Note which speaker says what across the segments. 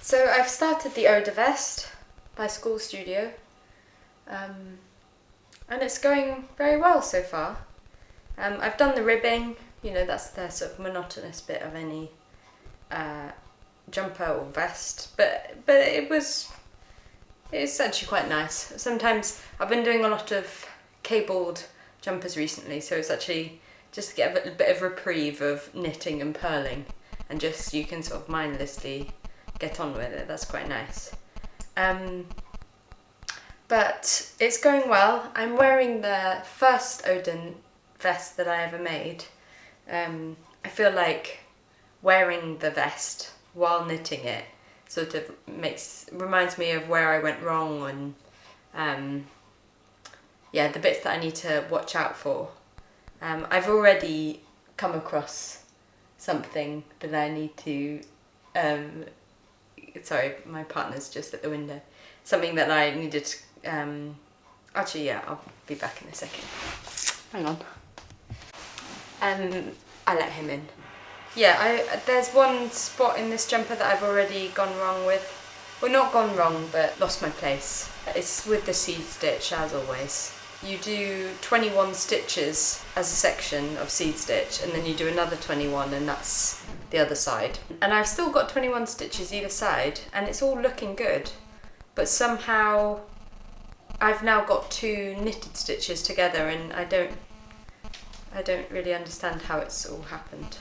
Speaker 1: So I've started the Oda vest by Skall Studio, and it's going very well so far. I've done the ribbing, that's the sort of monotonous bit of any jumper or vest, but it's actually quite nice. Sometimes I've been doing a lot of cabled jumpers recently, so it's actually just to get a bit of reprieve of knitting and purling, and just you can sort of mindlessly get on with it. That's quite nice. But it's going well. I'm wearing the first Odin vest that I ever made. I feel like wearing the vest while knitting it sort of reminds me of where I went wrong, and the bits that I need to watch out for. I've already come across something that I need to sorry, my partner's just at the window. Something that I needed to, I'll be back in a second. Hang on. I let him in. There's one spot in this jumper that I've already gone wrong with. Well, not gone wrong, but lost my place. It's with the seed stitch, as always. You do 21 stitches as a section of seed stitch, and then you do another 21, and that's the other side. And I've still got 21 stitches either side, and it's all looking good, but somehow I've now got 2 knitted stitches together, and I don't really understand how it's all happened.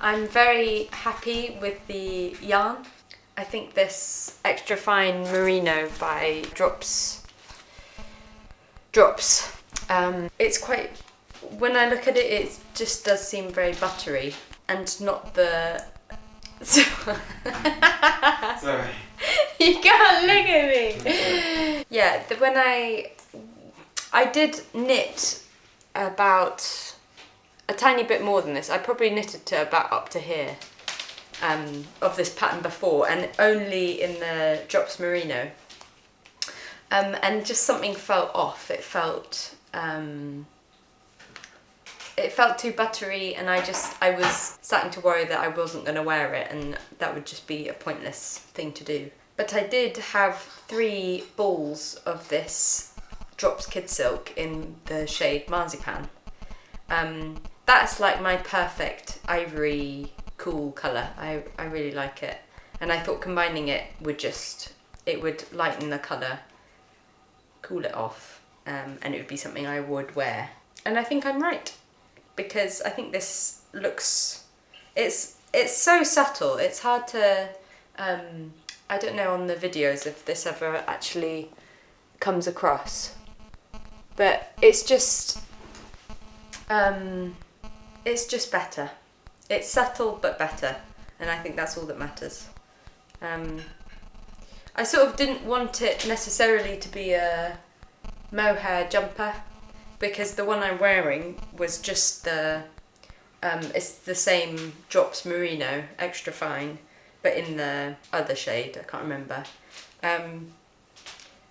Speaker 1: I'm very happy with the yarn. I think this extra fine merino by Drops. It's quite, when I look at it, it just does seem very buttery, and not the... Sorry. You can't look at me. Yeah, when I did knit about a tiny bit more than this. I probably knitted to about up to here. Of this pattern before, and only in the Drops merino, and just something felt off. It felt too buttery, and I was starting to worry that I wasn't going to wear it, and that would just be a pointless thing to do. But I did have 3 balls of this Drops Kid Silk in the shade Marzipan. That's like my perfect ivory cool colour. I really like it, and I thought combining it would lighten the colour, cool it off, and it would be something I would wear. And I think I'm right, because I think this looks, it's so subtle, it's hard to, I don't know on the videos if this ever actually comes across, but it's just better. It's subtle but better, and I think that's all that matters. I sort of didn't want it necessarily to be a mohair jumper, because the one I'm wearing was just it's the same Drops merino, extra fine, but in the other shade, I can't remember. And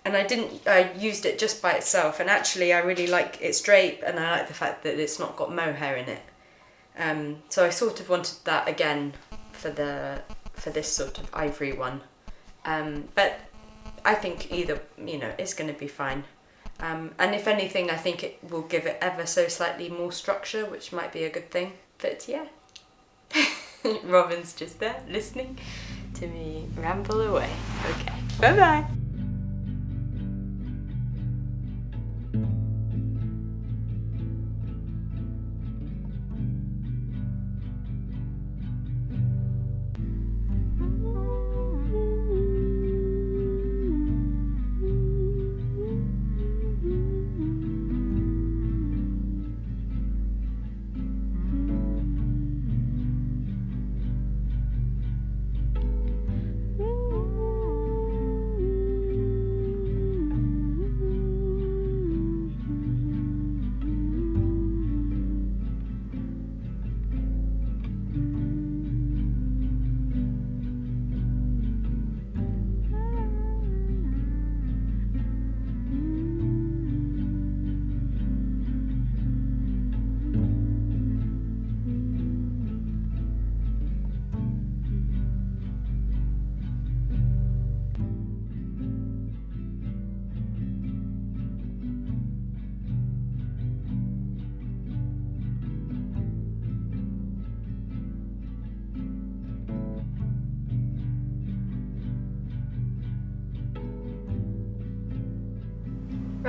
Speaker 1: I used it just by itself, and actually I really like its drape, and I like the fact that it's not got mohair in it. So I sort of wanted that again for this sort of ivory one, but I think either it's going to be fine, and if anything I think it will give it ever so slightly more structure, which might be a good thing. But yeah, Robin's just there listening to me ramble away. Okay, bye bye.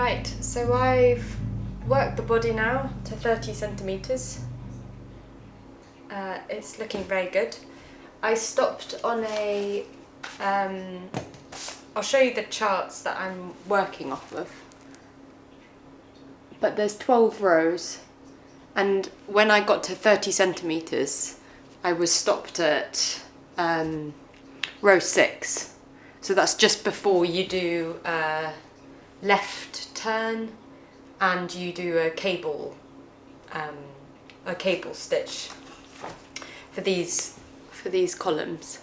Speaker 1: Right, so I've worked the body now to 30 centimetres. It's looking very good. I stopped on a, I'll show you the charts that I'm working off of. But there's 12 rows, and when I got to 30 centimetres, I was stopped at row 6. So that's just before you do left turn and you do a cable stitch for these columns.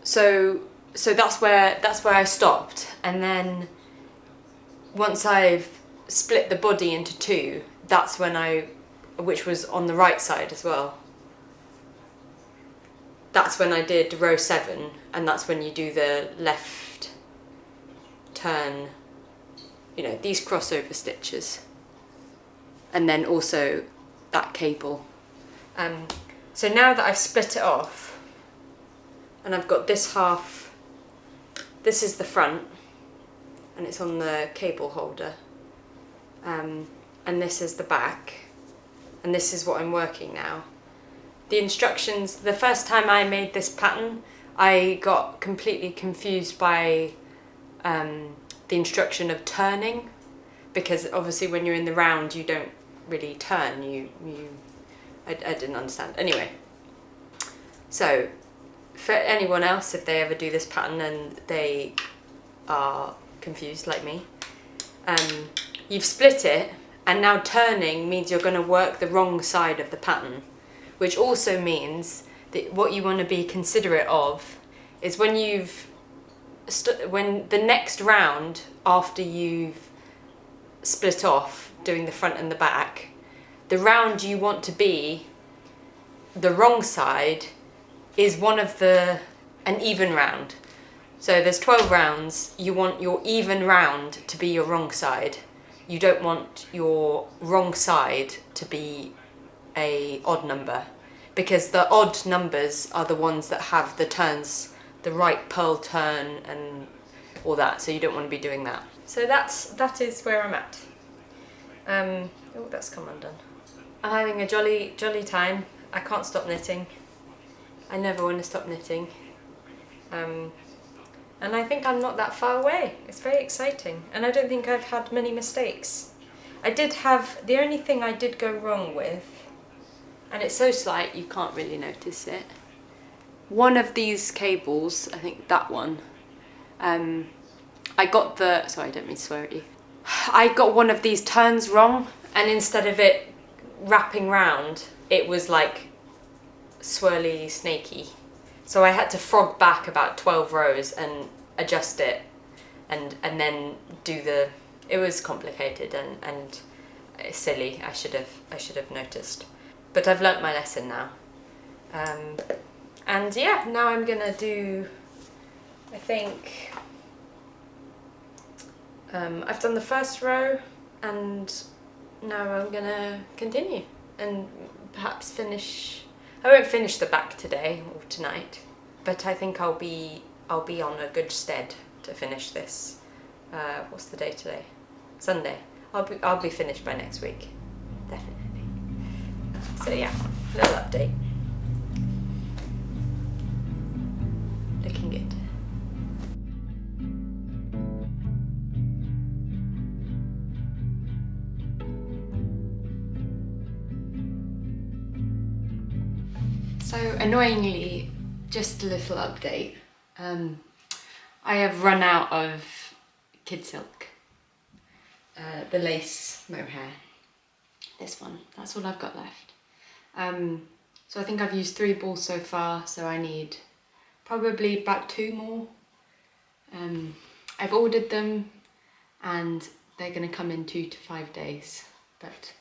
Speaker 1: So that's where I stopped, and then once I've split the body into 2, that's when which was on the right side as well. That's when I did row 7, and that's when you do the left turn, you know, these crossover stitches, and then also that cable. So now that I've split it off, and I've got this half, this is the front, and it's on the cable holder, and this is the back, and this is what I'm working now. The instructions, the first time I made this pattern, I got completely confused by the instruction of turning, because obviously when you're in the round you don't really turn, I didn't understand. Anyway, so for anyone else, if they ever do this pattern and they are confused like me, you've split it, and now turning means you're going to work the wrong side of the pattern, which also means that what you want to be considerate of is when when the next round after you've split off doing the front and the back, the round you want to be the wrong side is an even round. So there's 12 rounds, you want your even round to be your wrong side. You don't want your wrong side to be a odd number, because the odd numbers are the ones that have the turns, the right purl turn and all that, so you don't want to be doing that. So that is where I'm at. Oh, that's come undone. I'm having a jolly time. I can't stop knitting. I never want to stop knitting. And I think I'm not that far away. It's very exciting, and I don't think I've had many mistakes. The only thing I did go wrong with, and it's so slight you can't really notice it, one of these cables, I think that one, sorry, I don't mean to swear at you. I got one of these turns wrong, and instead of it wrapping round, it was like swirly, snaky. So I had to frog back about 12 rows and adjust it, and then do it was complicated and silly. I should have noticed. But I've learnt my lesson now. And yeah, now I'm gonna do, I think, I've done the first row, and now I'm gonna continue and perhaps finish. I won't finish the back today or tonight, but I think I'll be on a good stead to finish this. What's the day today? Sunday. I'll be finished by next week, definitely. So yeah, little update. Looking good. So annoyingly, just a little update. I have run out of kid silk, the lace mohair. This one, that's all I've got left. So I think I've used 3 balls so far, so I need probably about 2 more. I've ordered them, and they're going to come in 2 to 5 days, but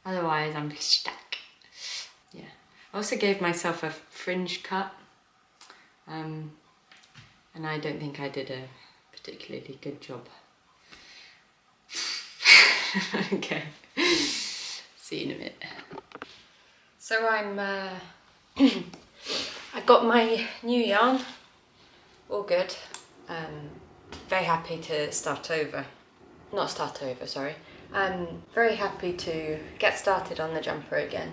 Speaker 1: otherwise I'm stuck. Yeah. I also gave myself a fringe cut, and I don't think I did a particularly good job. Okay, see you in a bit. So I got my new yarn, all good. Very happy to start over. Not start over, sorry. I'm very happy to get started on the jumper again.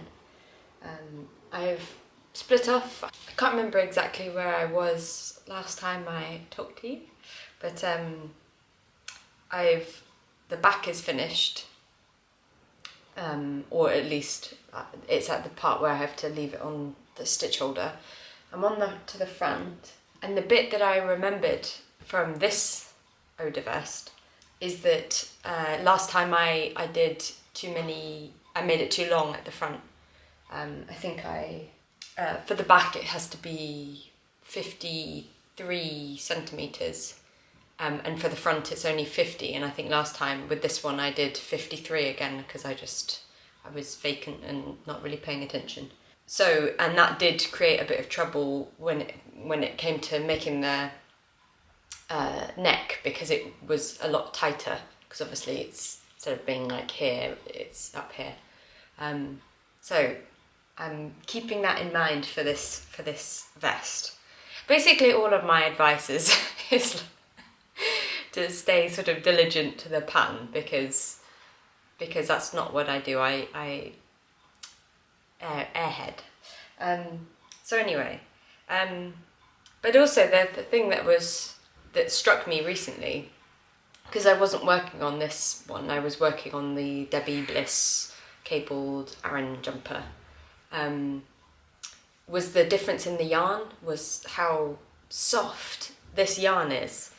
Speaker 1: I've split off. I can't remember exactly where I was last time I talked to you, but the back is finished, or at least it's at the part where I have to leave it on the stitch holder. I'm on to the front, and the bit that I remembered from this Oda vest is that last time I did I made it too long at the front. I think for the back it has to be 53 centimetres, and for the front it's only 50, and I think last time with this one I did 53 again because I was vacant and not really paying attention. So, and that did create a bit of trouble when it came to making the neck, because it was a lot tighter, because obviously it's, instead of being like here, it's up here. So I'm keeping that in mind for this vest. Basically all of my advice is to stay sort of diligent to the pattern, because that's not what I do. I airhead. So anyway, but also the thing that struck me recently, because I wasn't working on this one, I was working on the Debbie Bliss cabled Aran jumper, was the difference in the yarn, was how soft this yarn is.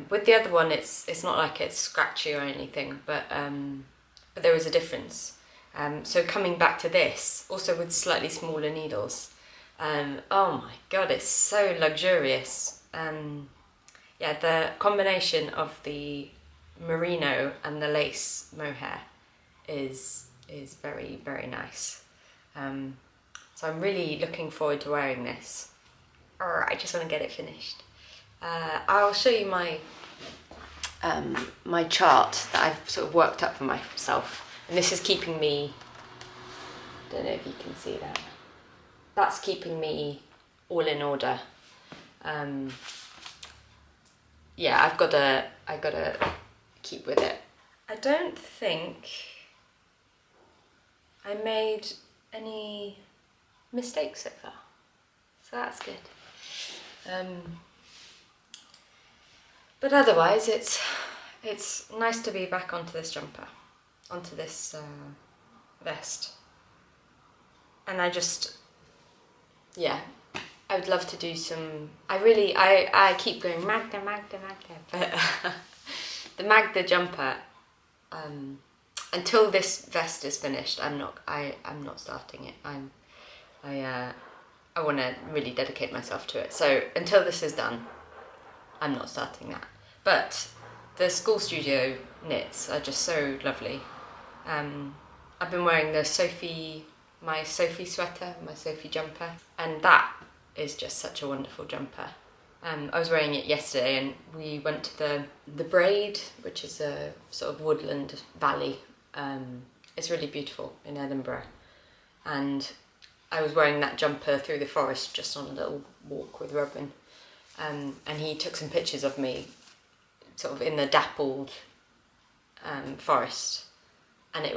Speaker 1: With the other one it's not like it's scratchy or anything, but there is a difference. So coming back to this, also with slightly smaller needles, oh my god, it's so luxurious. Yeah, the combination of the merino and the lace mohair is very, very nice. So I'm really looking forward to wearing this. I just want to get it finished. I'll show you my my chart that I've sort of worked up for myself, and this is keeping me, I don't know if you can see that, that's keeping me all in order. Yeah, I've got to keep with it. I don't think I made any mistakes so far, so that's good. But otherwise, it's nice to be back onto this jumper, onto this vest, and I would love to do some. I keep going Magda, but the Magda jumper. Until this vest is finished, I'm not starting it. I want to really dedicate myself to it. So until this is done, I'm not starting that. But the Skall Studio knits are just so lovely. I've been wearing my Sophie sweater, my Sophie jumper, and that is just such a wonderful jumper. I was wearing it yesterday, and we went to the Braid, which is a sort of woodland valley. It's really beautiful in Edinburgh, and I was wearing that jumper through the forest just on a little walk with Robin, and he took some pictures of me sort of in the dappled forest, and it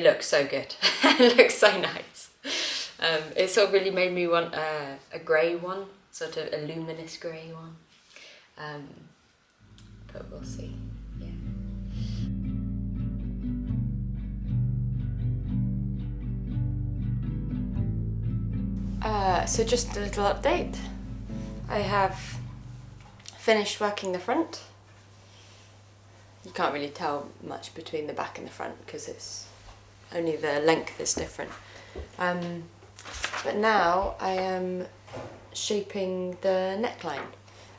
Speaker 1: looked so good. It looked so nice. It sort of really made me want a grey one, sort of a luminous grey one, but we'll see. So just a little update. I have finished working the front. You can't really tell much between the back and the front because it's only the length is different. But now I am shaping the neckline,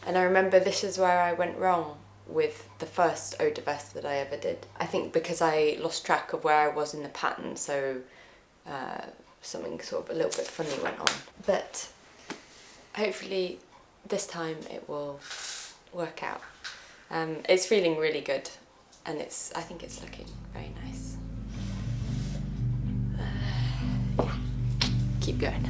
Speaker 1: and I remember this is where I went wrong with the first Oda vest that I ever did. I think because I lost track of where I was in the pattern, so something sort of a little bit funny went on. But hopefully this time it will work out. It's feeling really good, and I think it's looking very nice. Yeah, keep going.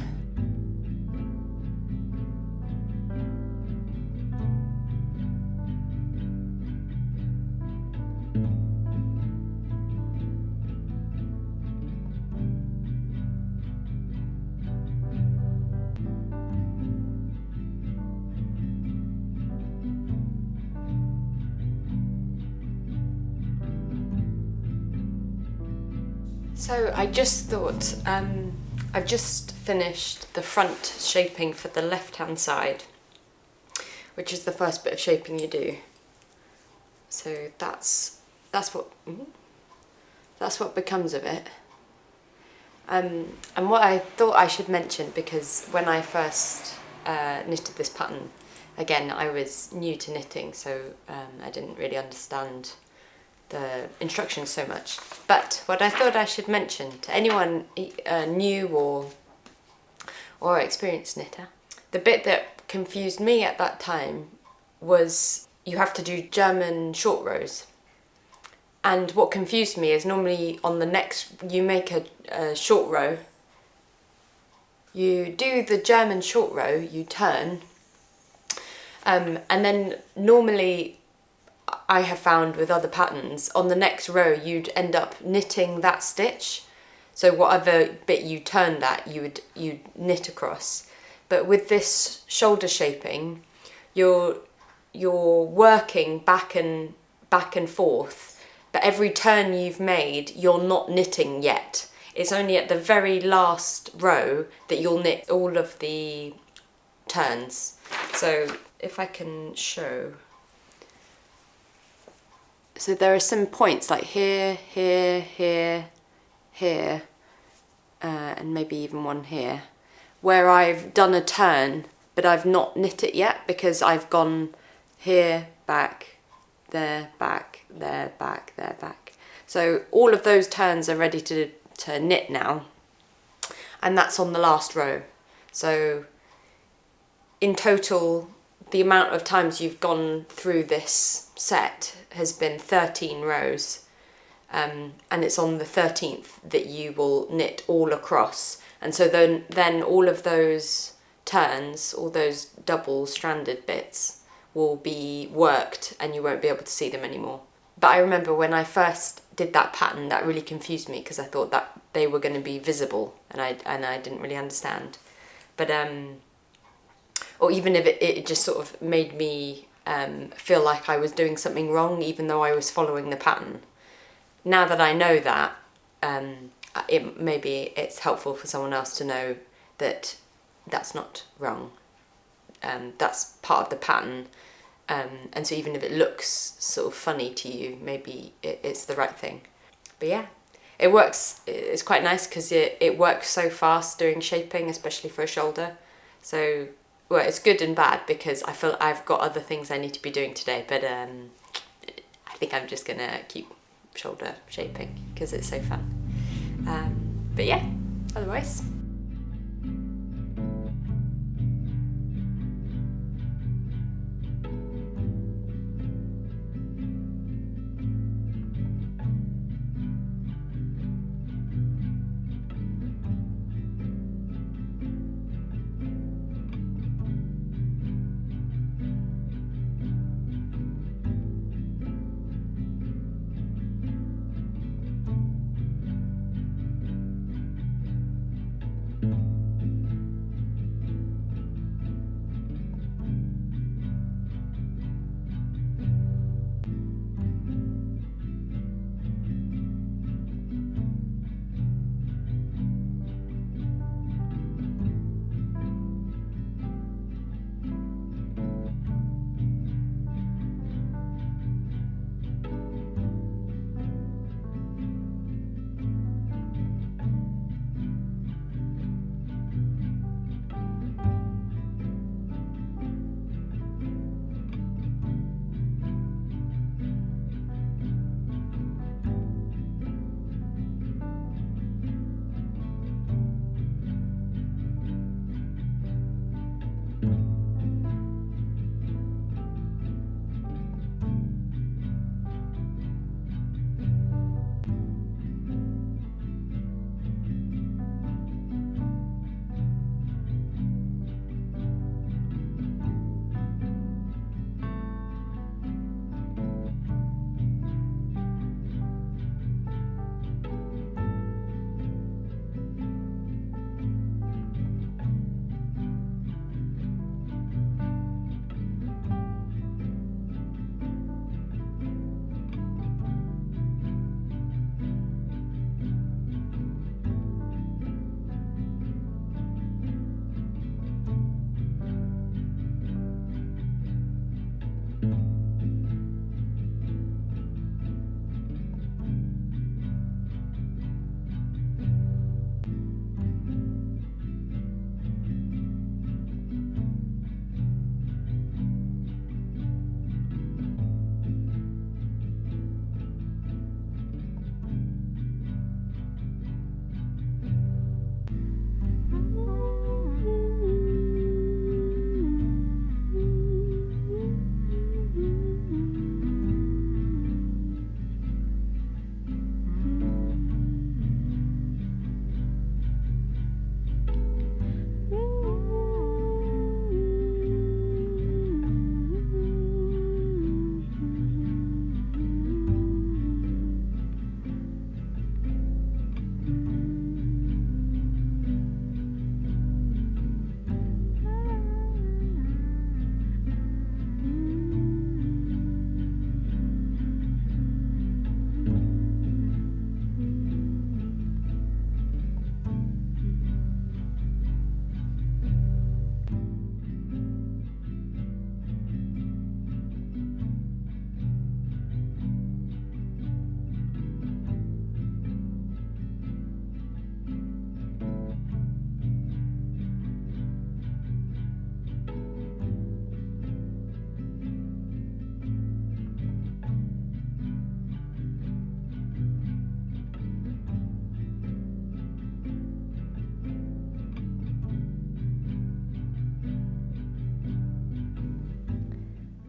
Speaker 1: So I just thought, I've just finished the front shaping for the left-hand side, which is the first bit of shaping you do. So that's what becomes of it. And what I thought I should mention, because when I first knitted this pattern, again, I was new to knitting, so I didn't really understand the instructions so much. But what I thought I should mention to anyone new or experienced knitter, the bit that confused me at that time was you have to do German short rows. And what confused me is normally on the next, you make a short row, you do the German short row, you turn, and then normally I have found with other patterns, on the next row you'd end up knitting that stitch. So whatever bit you turned at, you'd knit across. But with this shoulder shaping, you're working back and forth, but every turn you've made, you're not knitting yet. It's only at the very last row that you'll knit all of the turns. So if I can show. So there are some points like here, here, here, here, and maybe even one here, where I've done a turn, but I've not knit it yet because I've gone here, back, there, back, there, back, there, back. So all of those turns are ready to knit now, and that's on the last row. So in total, the amount of times you've gone through this set has been 13 rows, and it's on the 13th that you will knit all across. And so then all of those turns, all those double stranded bits will be worked and you won't be able to see them anymore. But I remember when I first did that pattern, that really confused me because I thought that they were going to be visible, and I didn't really understand. But or even if it just sort of made me feel like I was doing something wrong, even though I was following the pattern. Now that I know that, maybe it's helpful for someone else to know that that's not wrong. That's part of the pattern, and so even if it looks sort of funny to you, maybe it's the right thing. But yeah, it works. It's quite nice because it works so fast doing shaping, especially for a shoulder. So, well, it's good and bad because I feel I've got other things I need to be doing today, but I think I'm just gonna keep shoulder shaping because it's so fun. But yeah, otherwise.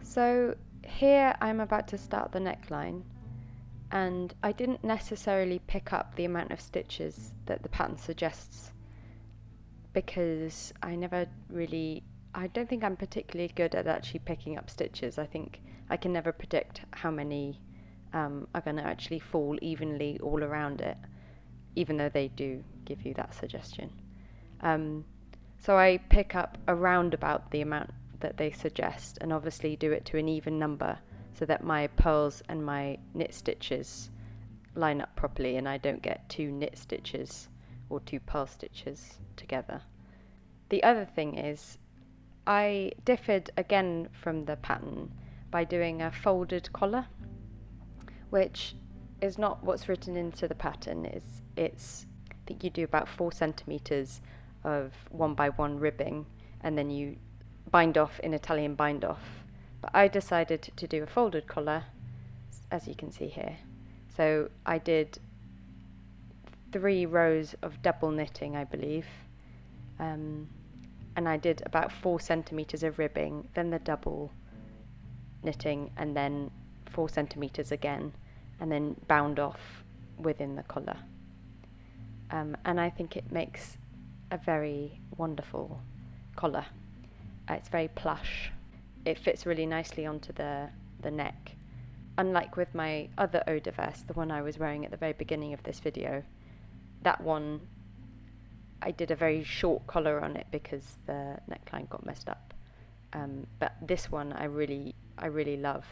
Speaker 1: So here I'm about to start the neckline, and I didn't necessarily pick up the amount of stitches that the pattern suggests because I don't think I'm particularly good at actually picking up stitches. I think I can never predict how many are going to actually fall evenly all around it, even though they do give you that suggestion. So I pick up around about the amount that they suggest, and obviously do it to an even number so that my purls and my knit stitches line up properly and I don't get 2 knit stitches or 2 purl stitches together. The other thing is I differed again from the pattern by doing a folded collar, which is not what's written into the pattern. It's I think you do about 4 centimeters of 1x1 ribbing, and then you bind off in Italian bind off. But I decided to do a folded collar, as you can see here. So I did 3 rows of double knitting, I believe, and I did about 4 centimeters of ribbing, then the double knitting, and then 4 centimeters again, and then bound off within the collar. And I think it makes a very wonderful collar. It's very plush. It fits really nicely onto the neck. Unlike with my other eau de veste, the one I was wearing at the very beginning of this video, that one I did a very short collar on it because the neckline got messed up. But this one I really love.